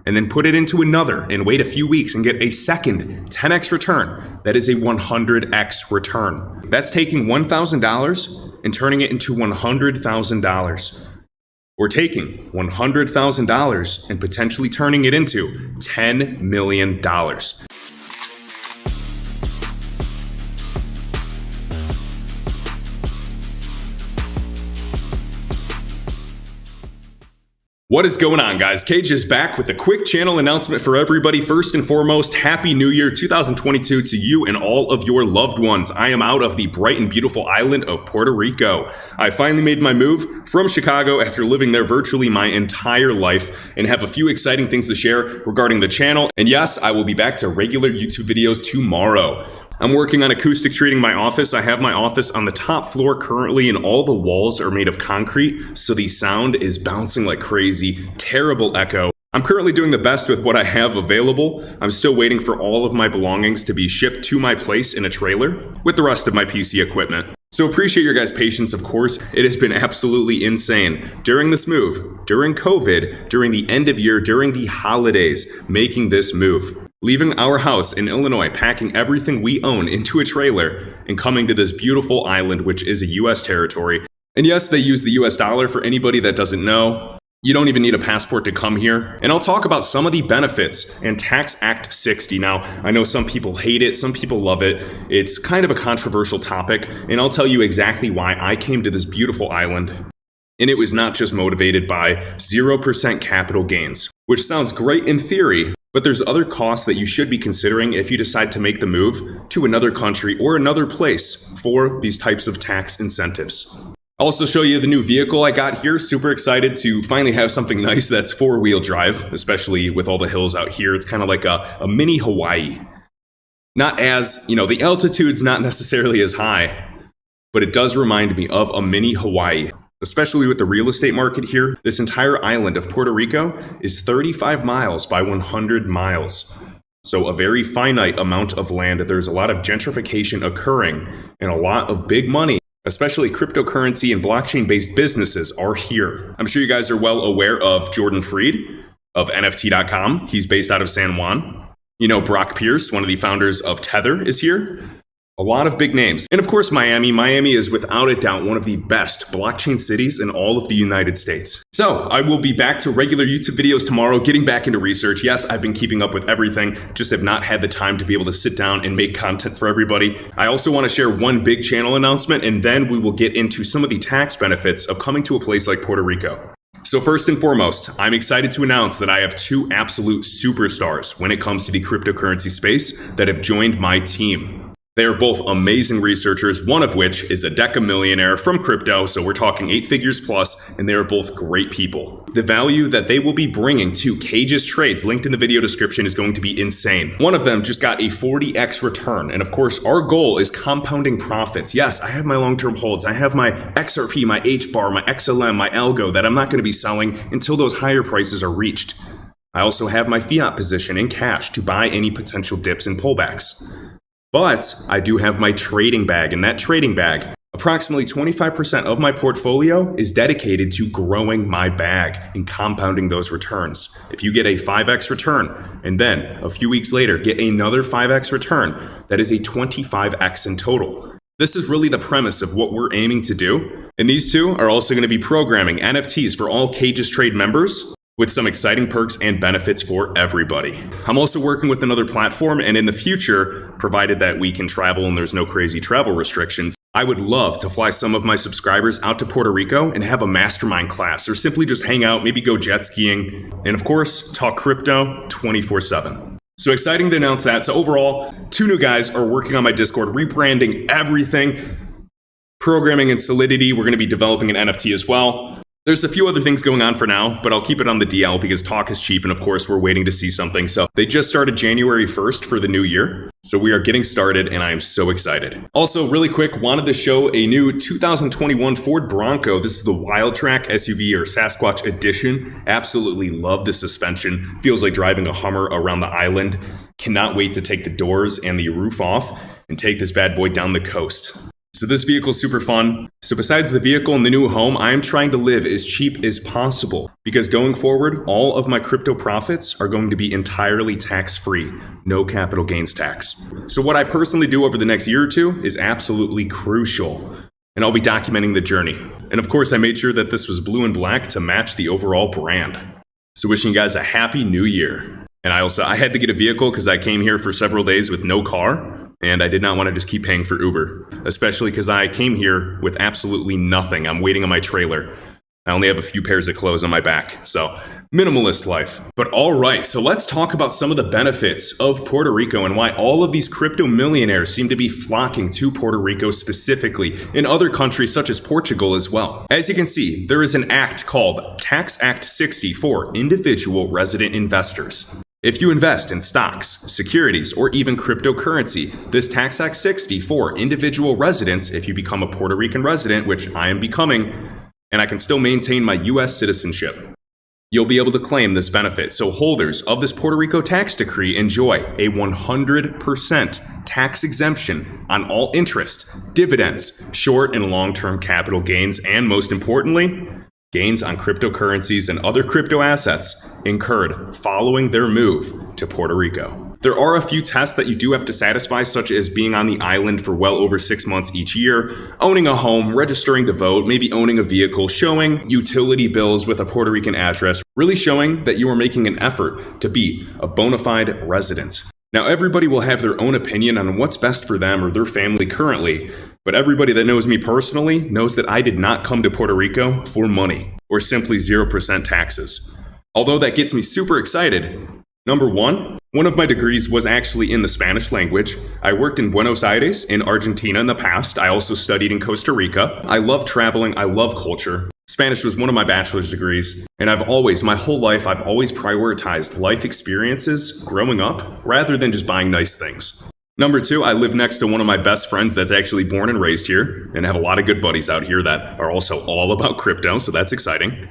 and then put it into another and wait a few weeks and get a second 10x return, that is a 100x return. That's taking $1,000 and turning it into $100,000. Or taking $100,000 and potentially turning it into $10 million. What is going on, guys? Cage is back with a quick channel announcement for everybody. First and foremost, Happy New Year 2022 to you and all of your loved ones. I am out of the bright and beautiful island of Puerto Rico. I finally made my move from Chicago after living there virtually my entire life and have a few exciting things to share regarding the channel. And yes, I will be back to regular YouTube videos tomorrow. I'm working on acoustic treating my office. I have my office on the top floor currently, and all the walls are made of concrete, so the sound is bouncing like crazy. Terrible echo. I'm currently doing the best with what I have available. I'm still waiting for all of my belongings to be shipped to my place in a trailer with the rest of my PC equipment. So appreciate your guys' patience, of course. It has been absolutely insane during this move, during COVID, during the end of year, during the holidays, making this move. Leaving our house in Illinois, packing everything we own into a trailer, and coming to this beautiful island, which is a US territory. And yes, they use the US dollar for anybody that doesn't know. You don't even need a passport to come here. And I'll talk about some of the benefits and Tax Act 60. Now, I know some people hate it, some people love it. It's kind of a controversial topic, and I'll tell you exactly why I came to this beautiful island. And it was not just motivated by 0% capital gains, which sounds great in theory, but there's other costs that you should be considering if you decide to make the move to another country or another place for these types of tax incentives. I'll also show you the new vehicle I got here. Super excited to finally have something nice that's four-wheel drive, especially with all the hills out here. It's kind of like a mini Hawaii. Not as, the altitude's not necessarily as high, but it does remind me of a mini Hawaii. Especially with the real estate market here, this entire island of Puerto Rico is 35 miles by 100 miles. So a very finite amount of land. There's a lot of gentrification occurring, and a lot of big money, especially cryptocurrency and blockchain-based businesses, are here. I'm sure you guys are well aware of Jordan Freed of NFT.com. He's based out of San Juan. Brock Pierce, one of the founders of Tether, is here. A lot of big names. And of course, Miami. Miami is without a doubt one of the best blockchain cities in all of the United States. So I will be back to regular YouTube videos tomorrow, getting back into research. Yes, I've been keeping up with everything, just have not had the time to be able to sit down and make content for everybody. I also want to share one big channel announcement, and then we will get into some of the tax benefits of coming to a place like Puerto Rico. So first and foremost, I'm excited to announce that I have two absolute superstars when it comes to the cryptocurrency space that have joined my team. They are both amazing researchers, one of which is a Millionaire from crypto, so we're talking 8 figures plus, and they are both great people. The value that they will be bringing to Cage's trades, linked in the video description, is going to be insane. One of them just got a 40x return, and of course, our goal is compounding profits. Yes, I have my long-term holds. I have my XRP, my HBAR, my XLM, my Algo that I'm not going to be selling until those higher prices are reached. I also have my fiat position in cash to buy any potential dips and pullbacks. But I do have my trading bag, and that trading bag, approximately 25% of my portfolio is dedicated to growing my bag and compounding those returns. If you get a 5x return, and then a few weeks later get another 5x return, that is a 25x in total. This is really the premise of what we're aiming to do. And these two are also going to be programming NFTs for all Cage's Trade members, with some exciting perks and benefits for everybody. I'm also working with another platform, and in the future, provided that we can travel and there's no crazy travel restrictions, I would love to fly some of my subscribers out to Puerto Rico and have a mastermind class, or simply just hang out, maybe go jet skiing, and of course, talk crypto 24/7. So exciting to announce that. So overall, 2 new guys are working on my Discord, rebranding everything, programming and Solidity. We're gonna be developing an NFT as well. There's a few other things going on for now, but I'll keep it on the DL because talk is cheap, and of course we're waiting to see something. So they just started January 1st for the new year. So we are getting started, and I am so excited. Also, really quick, wanted to show a new 2021 Ford Bronco. This is the Wild Track SUV or Sasquatch Edition. Absolutely love the suspension. Feels like driving a Hummer around the island. Cannot wait to take the doors and the roof off and take this bad boy down the coast. So this vehicle is super fun. So besides the vehicle and the new home, I am trying to live as cheap as possible because going forward, all of my crypto profits are going to be entirely tax-free, no capital gains tax. So what I personally do over the next year or two is absolutely crucial, and I'll be documenting the journey. And of course, I made sure that this was blue and black to match the overall brand. So wishing you guys a happy new year. And I had to get a vehicle because I came here for several days with no car. And I did not want to just keep paying for Uber, especially because I came here with absolutely nothing. I'm waiting on my trailer. I only have a few pairs of clothes on my back, so minimalist life. But all right, so let's talk about some of the benefits of Puerto Rico and why all of these crypto millionaires seem to be flocking to Puerto Rico specifically, in other countries such as Portugal as well. As you can see, there is an act called Tax Act 60 for individual resident investors. If you invest in stocks, securities, or even cryptocurrency, this Tax Act 60 for individual residents, if you become a Puerto Rican resident, which I am becoming, and I can still maintain my US citizenship, you'll be able to claim this benefit. So holders of this Puerto Rico tax decree enjoy a 100% tax exemption on all interest, dividends, short and long-term capital gains, and most importantly, gains on cryptocurrencies and other crypto assets incurred following their move to Puerto Rico. There are a few tests that you do have to satisfy, such as being on the island for well over 6 months each year, owning a home, registering to vote, maybe owning a vehicle, showing utility bills with a Puerto Rican address, really showing that you are making an effort to be a bona fide resident. Now, everybody will have their own opinion on what's best for them or their family currently, but everybody that knows me personally knows that I did not come to Puerto Rico for money or simply 0% taxes. Although that gets me super excited. Number one of my degrees was actually in the Spanish language. I worked in Buenos Aires in Argentina in the past. I also studied in Costa Rica. I love traveling. I love culture. Spanish was one of my bachelor's degrees, and my whole life, I've always prioritized life experiences growing up rather than just buying nice things. Number two, I live next to one of my best friends that's actually born and raised here, and have a lot of good buddies out here that are also all about crypto, so that's exciting.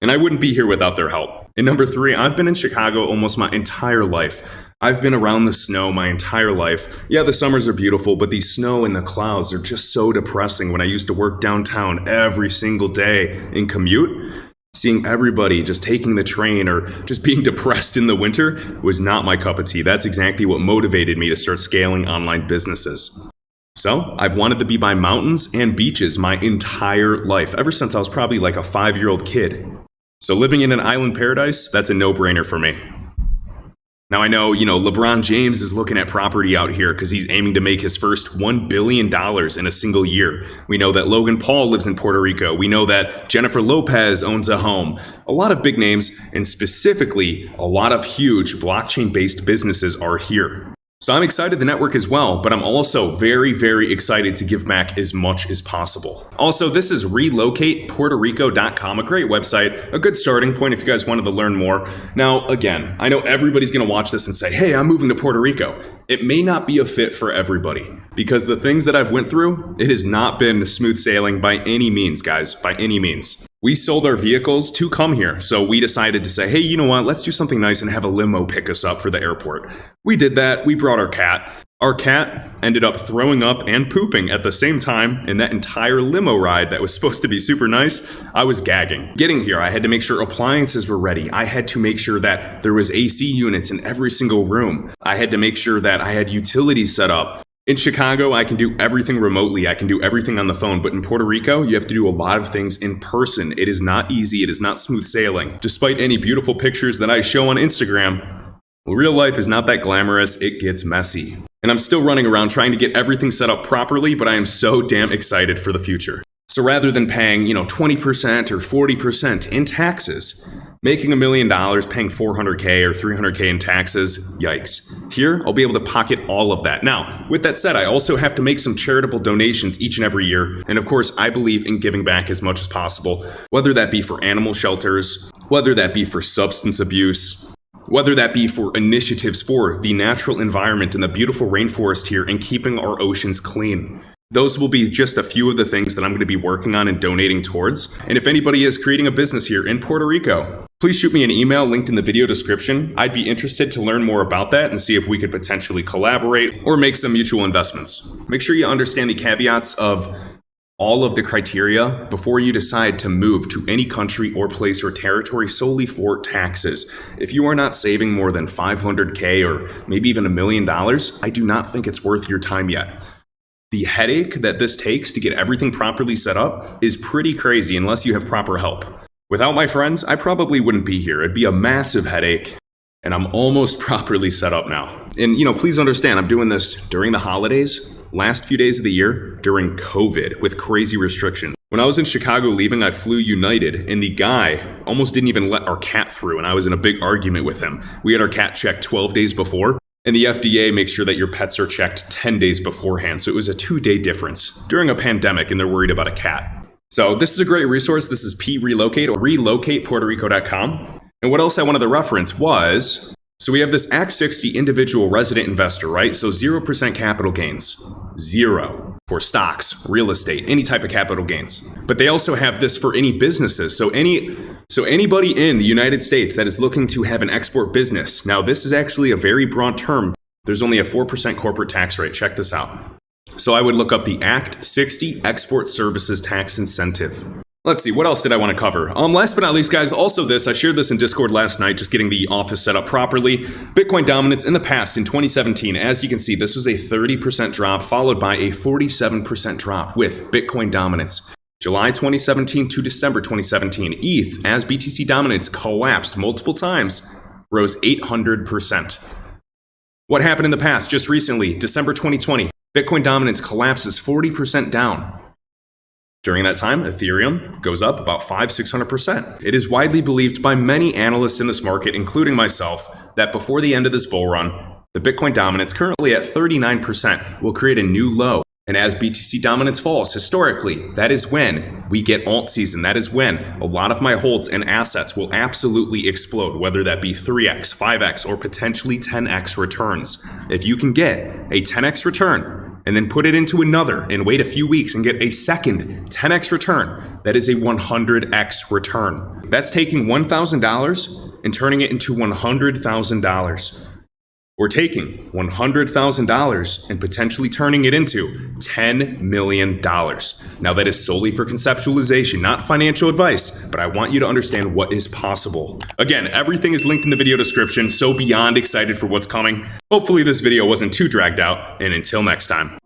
And I wouldn't be here without their help. And number three, I've been in Chicago almost my entire life. I've been around the snow my entire life. Yeah, the summers are beautiful, but the snow and the clouds are just so depressing. When I used to work downtown every single day and commute, seeing everybody just taking the train or just being depressed in the winter was not my cup of tea. That's exactly what motivated me to start scaling online businesses. So I've wanted to be by mountains and beaches my entire life, ever since I was probably like a 5-year-old kid. So living in an island paradise, that's a no-brainer for me. Now I know, LeBron James is looking at property out here because he's aiming to make his first $1 billion in a single year. We know that Logan Paul lives in Puerto Rico. We know that Jennifer Lopez owns a home. A lot of big names, and specifically, a lot of huge blockchain-based businesses are here. So I'm excited the network as well, but I'm also very, very excited to give back as much as possible. Also, this is relocatepuertorico.com, a great website, a good starting point if you guys wanted to learn more. Now, again, I know everybody's going to watch this and say, hey, I'm moving to Puerto Rico. It may not be a fit for everybody because the things that I've went through, it has not been smooth sailing by any means, guys, by any means. We sold our vehicles to come here, so we decided to say, hey, you know what, let's do something nice and have a limo pick us up for the airport. We did that. We brought our cat. Our cat ended up throwing up and pooping at the same time in that entire limo ride that was supposed to be super nice. I was gagging. Getting here, I had to make sure appliances were ready. I had to make sure that there was AC units in every single room. I had to make sure that I had utilities set up. In Chicago, I can do everything remotely. I can do everything on the phone. But in Puerto Rico, you have to do a lot of things in person. It is not easy. It is not smooth sailing. Despite any beautiful pictures that I show on Instagram, real life is not that glamorous. It gets messy. And I'm still running around trying to get everything set up properly, but I am so damn excited for the future. So rather than paying, 20% or 40% in taxes, making $1 million, paying $400K or $300K in taxes, yikes. Here, I'll be able to pocket all of that. Now, with that said, I also have to make some charitable donations each and every year. And of course, I believe in giving back as much as possible, whether that be for animal shelters, whether that be for substance abuse, whether that be for initiatives for the natural environment and the beautiful rainforest here and keeping our oceans clean. Those will be just a few of the things that I'm going to be working on and donating towards. And if anybody is creating a business here in Puerto Rico, Please shoot me an email linked in the video description. I'd be interested to learn more about that and see if we could potentially collaborate or make some mutual investments. Make sure you understand the caveats of all of the criteria before you decide to move to any country or place or territory solely for taxes. If you are not saving more than $500K or maybe even $1 million, I do not think it's worth your time yet. The headache that this takes to get everything properly set up is pretty crazy unless you have proper help. Without my friends, I probably wouldn't be here. It'd be a massive headache, and I'm almost properly set up now. And please understand, I'm doing this during the holidays, last few days of the year, during COVID, with crazy restrictions. When I was in Chicago leaving, I flew United, and the guy almost didn't even let our cat through, and I was in a big argument with him. We had our cat checked 12 days before, and the FDA makes sure that your pets are checked 10 days beforehand, so it was a 2-day difference during a pandemic, and they're worried about a cat. So this is a great resource. This is P-Relocate or relocatepuertorico.com. And what else I wanted to reference was, so we have this Act 60 individual resident investor, right? So 0% capital gains, 0 for stocks, real estate, any type of capital gains. But they also have this for any businesses. So anybody in the United States that is looking to have an export business. Now this is actually a very broad term. There's only a 4% corporate tax rate. Check this out. So I would look up the Act 60 Export Services Tax Incentive. Let's see, what else did I want to cover? Last but not least, guys, also this, I shared this in Discord last night, just getting the office set up properly. Bitcoin dominance in the past, in 2017, as you can see, this was a 30% drop, followed by a 47% drop with Bitcoin dominance. July 2017 to December 2017, ETH, as BTC dominance collapsed multiple times, rose 800%. What happened in the past, just recently, December 2020? Bitcoin dominance collapses 40% down. During that time, Ethereum goes up about 500–600%. It is widely believed by many analysts in this market, including myself, that before the end of this bull run, the Bitcoin dominance, currently at 39%, will create a new low. And as BTC dominance falls, historically, that is when we get alt season. That is when a lot of my holds and assets will absolutely explode, whether that be 3x, 5x, or potentially 10x returns. If you can get a 10x return, and then put it into another and wait a few weeks and get a second 10x return, that is a 100x return. That's taking $1,000 and turning it into $100,000. Or taking $100,000 and potentially turning it into $10 million. Now that is solely for conceptualization, not financial advice, but I want you to understand what is possible. Again, everything is linked in the video description, so beyond excited for what's coming. Hopefully this video wasn't too dragged out, and until next time.